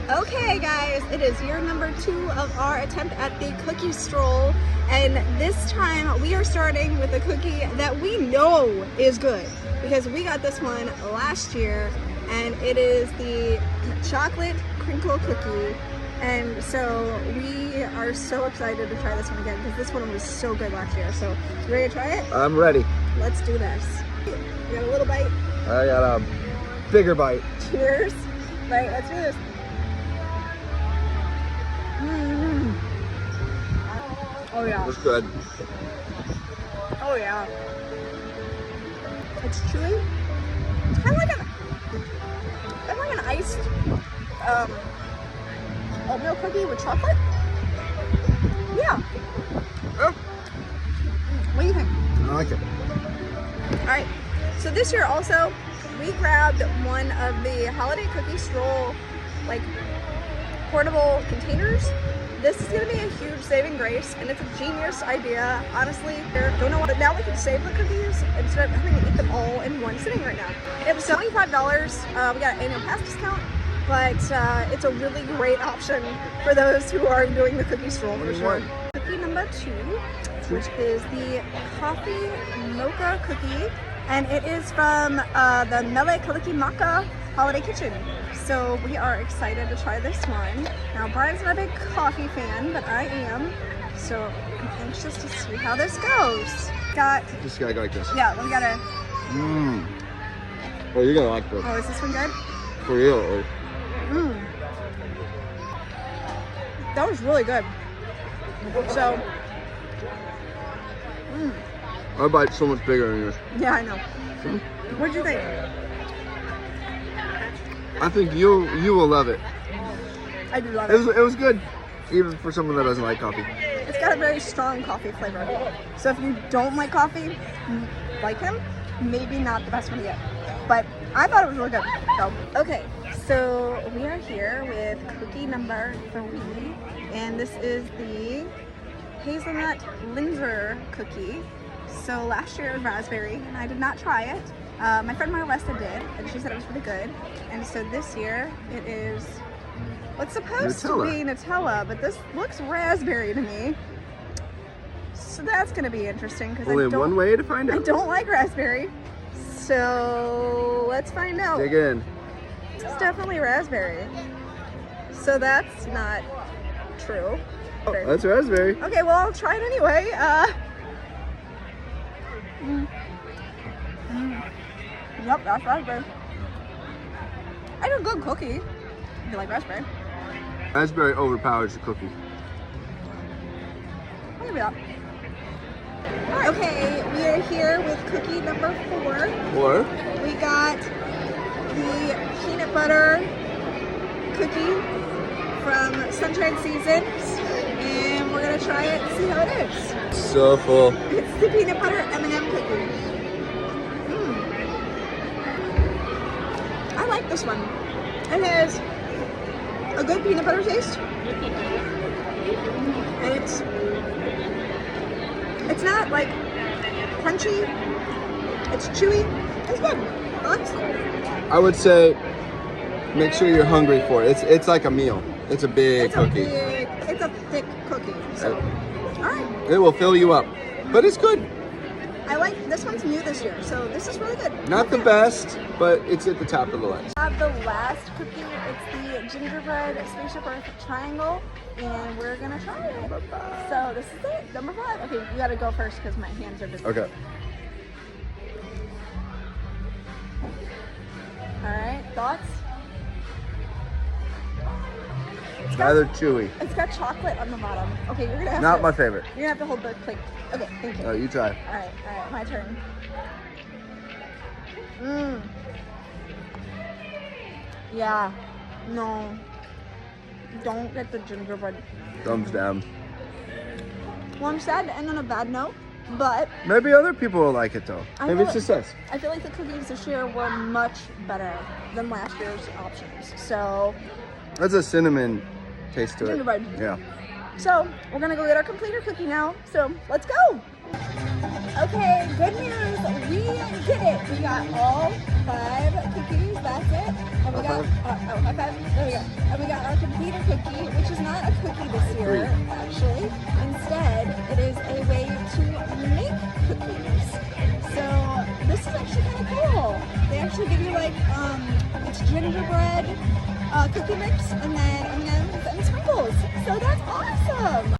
Okay guys, it is year number 2 of our attempt at the cookie stroll, and this time we are starting with a cookie that we know is good because we got this one last year, and it is the chocolate crinkle cookie. And so we are so excited to try this one again because this one was so good last year. So you ready to try it? I'm ready. Let's do this. You got a little bite? I got a bigger bite. Cheers. Right, let's do this. Oh yeah. Looks good. Oh yeah. It's chewy. It's kind of like an iced oatmeal cookie with chocolate. Yeah. Oh, What do you think? I like it. All right. So this year also we grabbed one of the Holiday Cookie Stroll like portable containers. This is gonna be a huge saving grace, and it's a genius idea. Honestly, I don't know, but now we can save the cookies instead of having to eat them all in one sitting right now. It was $25. We got an annual pass discount, but it's a really great option for those who are doing the cookie stroll for sure. Cookie number 2, which is the coffee mocha cookie, and it is from the Mele Kalikimaka Holiday Kitchen. So we are excited to try this one. Now Brian's not a big coffee fan, but I am. So I'm anxious to see how this goes. Just gotta go like this. Yeah, we gotta. Oh, you're gonna like this. Oh, is this one good? For real. That was really good. So. My bite's so much bigger than yours. Yeah, I know. What'd you think? I think you will love it. I do love It it. was good, even for someone that doesn't like coffee. It's got a very strong coffee flavor. So if you don't like coffee, like him, maybe not the best one to get. But I thought it was really good. So, okay, so we are here with cookie number 3, and this is the hazelnut linzer cookie. So last year it was raspberry, and I did not try it. My friend Marlesta did, and she said it was really good. And so this year it is what's supposed to be Nutella, but this looks raspberry to me. So that's going to be interesting because Only one way to find out. I don't like raspberry. So let's find out. Dig in. It's definitely raspberry. So that's not true. Oh, that's raspberry. Okay, well I'll try it anyway. Yep, that's raspberry. I do a good cookie. If you like raspberry. Raspberry overpowers the cookie. I'll give you that. Right. Okay, we are here with cookie number 4. Or We got the peanut butter cookie from Sunshine Seasons, and we're gonna try it and see how it is. so full. It's the peanut butter M&M cookie. I like this one. It has a good peanut butter taste, and it's not like crunchy. It's chewy. It's good. I would say make sure you're hungry for it. It's like a meal. It's a big cookie. It's a thick cookie. So, all right. It will fill you up, but it's good. I like this one's new this year, so this is really good. Not the best, but it's at the top of the list. I have the last cookie. It's the gingerbread spaceship Earth triangle, and we're gonna try it. So this is it, number 5. Okay, you gotta go first because my hands are busy. Okay. All right, thoughts? Rather chewy. It's got chocolate on the bottom. Okay, you're gonna have Not to. my favorite. You're gonna have to hold the plate. Okay, thank you. Oh, you try. All right, my turn. Yeah, no, don't get the gingerbread. Thumbs down. Well, I'm sad to end on a bad note, but Maybe other people will like it though. Maybe it's just us. I feel like the cookies this year were much better than last year's options. So, That's a cinnamon taste to it. gingerbread. Yeah. So we're gonna go get our completer cookie now. So let's go. Okay, good news. We did it. We got all 5 cookies. That's it. And we got, high five. There we go. And we got our completer cookie, which is not a cookie this year, actually. Instead, it is a way to make cookies. So this is actually kind of cool. They actually give you like, it's gingerbread cookie mix and then M&M's and sprinkles. So that's awesome.